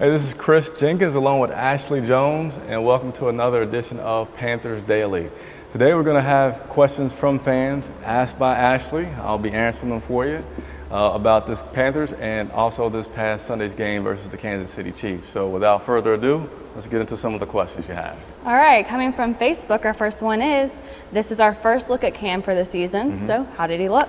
Hey, this is Chris Jenkins along with Ashley Jones, and welcome to another edition of Panthers Daily. Today we're going to have questions from fans asked by Ashley. I'll be answering them for you about this Panthers and also this past Sunday's game versus the Kansas City Chiefs. So without further ado, let's get into some of the questions you have. All right, coming from Facebook, our first one is, this is our first look at Cam for the season, so how did he look?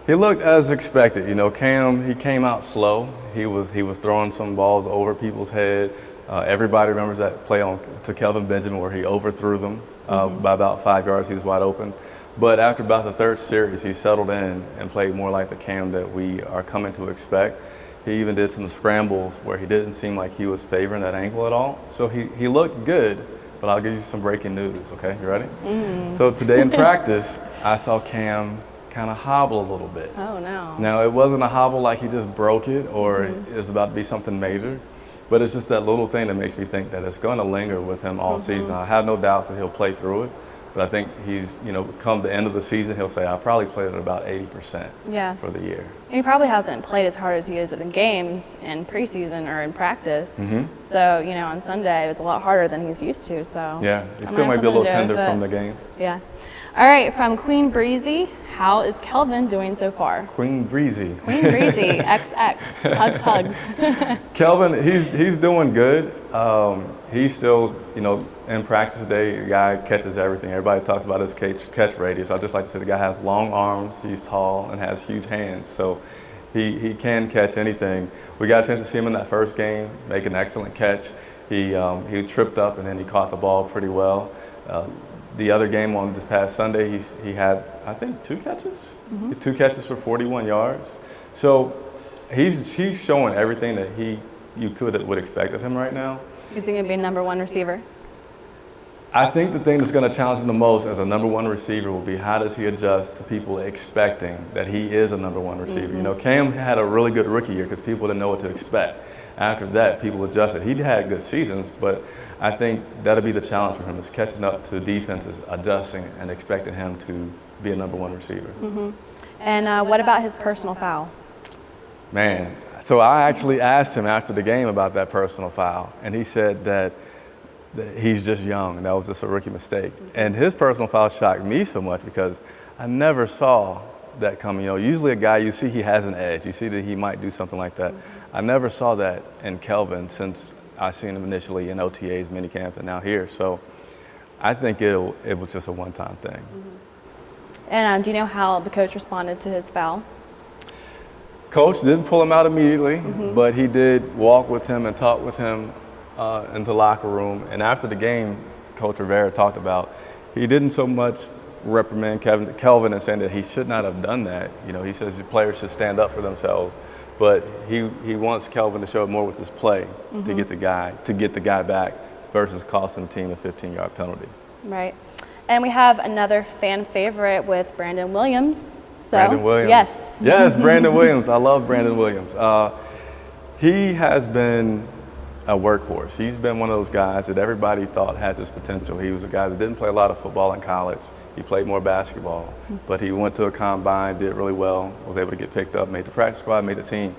He looked as expected. You know, Cam, he came out slow. He was throwing some balls over people's head. Everybody remembers that play to Kelvin Benjamin where he overthrew them by about 5 yards. He was wide open. But after about the third series, he settled in and played more like the Cam that we are coming to expect. He even did some scrambles where he didn't seem like he was favoring that ankle at all. So he looked good, but I'll give you some breaking news, okay? You ready? So today in practice, I saw Cam kind of hobble a little bit. Oh, no. Now, it wasn't a hobble like he just broke it or it was about to be something major, but it's just that little thing that makes me think that it's going to linger with him all season. I have no doubts that he'll play through it, but I think he's, you know, come the end of the season, he'll say, I probably played at about 80% for the year. And he probably hasn't played as hard as he is in games in preseason or in practice. So, you know, on Sunday, it was a lot harder than he's used to. So yeah, he still might be a little tender from the game. Yeah. All right, from Queen Breezy, how is Kelvin doing so far? Queen Breezy. Queen Breezy, XX, hugs. Kelvin, he's doing good. He's still, you know, in practice today, the guy catches everything. Everybody talks about his catch radius. I just like to say the guy has long arms, he's tall, and has huge hands. So he can catch anything. We got a chance to see him in that first game make an excellent catch. He tripped up and then he caught the ball pretty well. The other game on this past Sunday, he had, I think, 2 catches? 2 catches for 41 yards. So he's showing everything that you would expect of him right now. Is he going to be a #1 receiver? I think the thing that's going to challenge him the most as a #1 receiver will be how does he adjust to people expecting that he is a #1 receiver. You know, Cam had a really good rookie year because people didn't know what to expect. After that, people adjusted. He had good seasons, but I think that'll be the challenge for him, is catching up to defenses, adjusting, and expecting him to be a #1 receiver. And what about his personal foul? Man, so I actually asked him after the game about that personal foul, and he said that he's just young, and that was just a rookie mistake. And his personal foul shocked me so much because I never saw that coming. You know, usually a guy, you see he has an edge. You see that he might do something like that. I never saw that in Kelvin since I seen him initially in OTAs, minicamp, and now here. So I think it was just a one-time thing. And do you know how the coach responded to his foul? Coach didn't pull him out immediately, but he did walk with him and talk with him in the locker room. And after the game, Coach Rivera talked about, he didn't so much reprimand Kelvin and saying that he should not have done that. You know, he says the players should stand up for themselves. But he wants Kelvin to show it more with his play to get the guy back versus costing the team a 15-yard penalty. Right. And we have another fan favorite with Brandon Williams. So, Brandon Williams. Yes. Yes, Brandon Williams. I love Brandon Williams. He has been a workhorse. He's been one of those guys that everybody thought had this potential. He was a guy that didn't play a lot of football in college. He played more basketball, but he went to a combine, did really well, was able to get picked up, made the practice squad, made the team.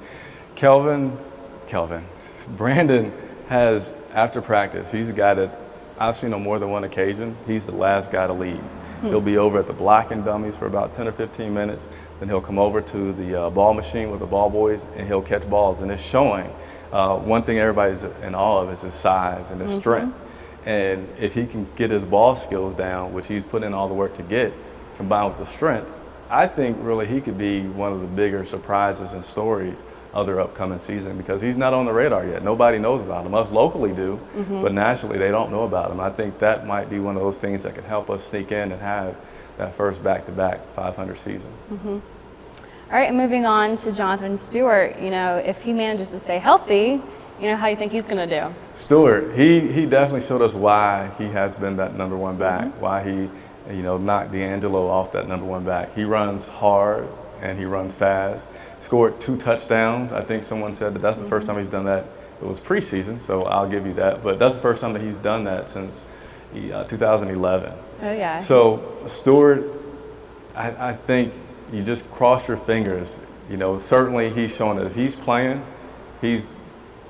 Brandon has, after practice, he's a guy that I've seen on more than one occasion. He's the last guy to leave. He'll be over at the blocking dummies for about 10 or 15 minutes. Then he'll come over to the ball machine with the ball boys and he'll catch balls. And it's showing. One thing everybody's in awe of is his size and his strength. And if he can get his ball skills down, which he's put in all the work to get, combined with the strength, I think really he could be one of the bigger surprises and stories of their upcoming season because he's not on the radar yet. Nobody knows about him. Us locally do, but nationally they don't know about him. I think that might be one of those things that can help us sneak in and have that first back-to-back 500 season. All right, moving on to Jonathan Stewart. You know, if he manages to stay healthy, you know, how you think he's going to do? Stewart, he definitely showed us why he has been that #1 back, why he, you know, knocked D'Angelo off that #1 back. He runs hard and he runs fast. Scored 2 touchdowns. I think someone said that that's the first time he's done that. It was preseason, so I'll give you that. But that's the first time that he's done that since 2011. Oh, yeah. So Stewart, I think you just cross your fingers. You know, certainly he's showing that if he's playing, he's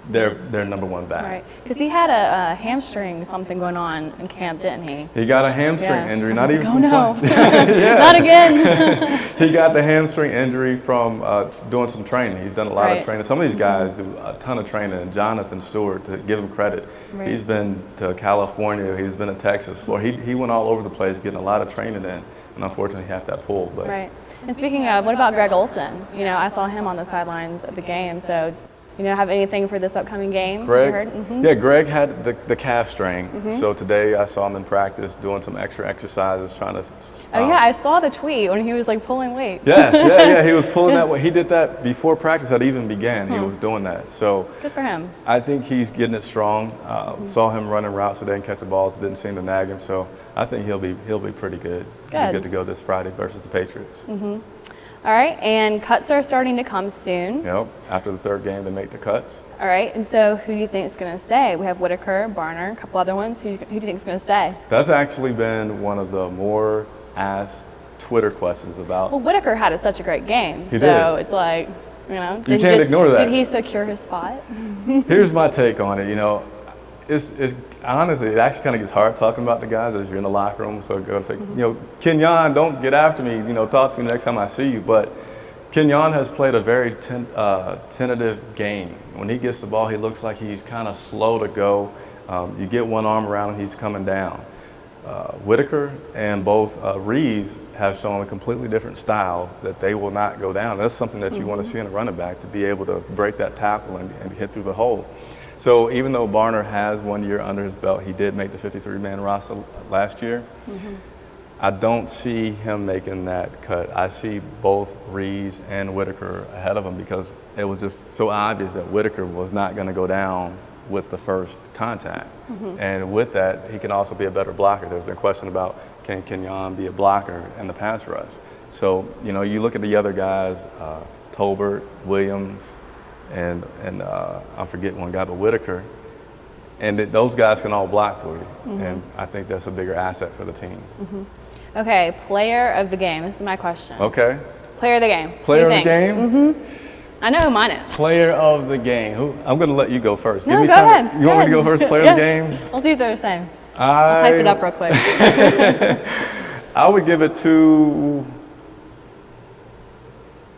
their number one back. Right, because he had a hamstring something going on in camp, didn't he? He got a hamstring injury, not even from no, yeah. not again. He got the hamstring injury from doing some training. He's done a lot of training. Some of these guys do a ton of training. And Jonathan Stewart, to give him credit, he's been to California, he's been to Texas, Florida. He went all over the place getting a lot of training in, and unfortunately he had that pulled. But. Right. And speaking of, what about Greg Olson? You know, I saw him on the sidelines of the game, so you know, have anything for this upcoming game? Greg, yeah, Greg had the calf strain. So today I saw him in practice doing some extra exercises, trying to. Oh yeah, I saw the tweet when he was like pulling weight. Yes, yeah, he was pulling that weight. He did that before practice had even began. He was doing that. So good for him. I think he's getting it strong. Saw him running routes today and catching balls. Didn't seem to nag him. So I think he'll be pretty good. He'll be good to go this Friday versus the Patriots. All right, and cuts are starting to come soon. Yep. After the third game, they make the cuts. All right, and so who do you think is going to stay? We have Whitaker, Barner, a couple other ones. Who do you think is going to stay? That's actually been one of the more asked Twitter questions about. Well, Whitaker had such a great game, He so did. It's like, you know, You can't ignore that. Did he secure his spot? Here's my take on it. You know, it's honestly, it actually kind of gets hard talking about the guys as you're in the locker room. So go and say, you know, Kenyon, don't get after me. You know, talk to me next time I see you. But Kenyon has played a very tentative game. When he gets the ball, he looks like he's kind of slow to go. You get one arm around him, he's coming down. Whitaker and both Reeves have shown completely different styles that they will not go down. That's something that you want to see in a running back, to be able to break that tackle and hit through the hole. So even though Barner has 1 year under his belt, he did make the 53-man roster last year. I don't see him making that cut. I see both Reeves and Whitaker ahead of him, because it was just so obvious that Whitaker was not going to go down with the first contact. And with that, he can also be a better blocker. There's been a question about, can Kenyon be a blocker in the pass rush? So, you know, you look at the other guys, Tolbert, Williams, and I'm forgetting one guy, but Whitaker, and those guys can all block for you. And I think that's a bigger asset for the team. Okay, player of the game. This is my question. Okay. Player of the game. Player of the game? I know who mine is. Player of the game. I'm going to let you go first. No, go ahead. You want me to go first? Player of the game? We'll see if they're the same. I'll type it up real quick. I would give it to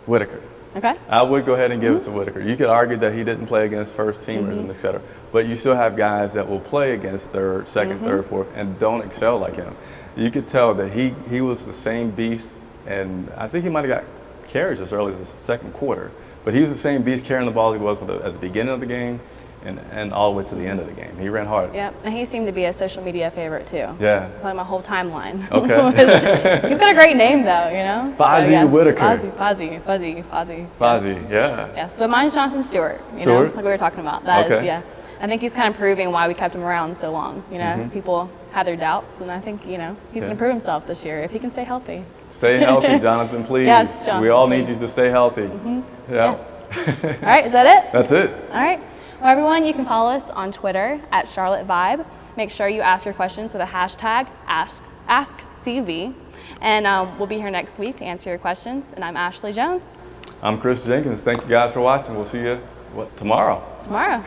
Whitaker. Okay. I would go ahead and give it to Whitaker. You could argue that he didn't play against first teamers and et cetera, but you still have guys that will play against third, second, third, fourth, and don't excel like him. You could tell that he was the same beast, and I think he might have got carries as early as the second quarter, but he was the same beast carrying the ball he was at the beginning of the game and all the way to the end of the game. He ran hard. Yep, and he seemed to be a social media favorite too. Yeah. Probably my whole timeline. Okay. He's got a great name though, you know? Fozzie Whitaker. Fozzie, yeah. Yes, but mine's Jonathan Stewart, you know, like we were talking about. That is, yeah. I think he's kind of proving why we kept him around so long. You know, people had their doubts, and I think, you know, he's going to prove himself this year if he can stay healthy. Stay healthy, Jonathan, please. Yes, Jonathan, we all please. need you to stay healthy. Yeah. Yes. All right, is that it? That's it. All right. Well, everyone, you can follow us on Twitter at CharlotteVibe. Make sure you ask your questions with a hashtag AskCV. And we'll be here next week to answer your questions. And I'm Ashley Jones. I'm Chris Jenkins. Thank you guys for watching. We'll see you tomorrow. Tomorrow.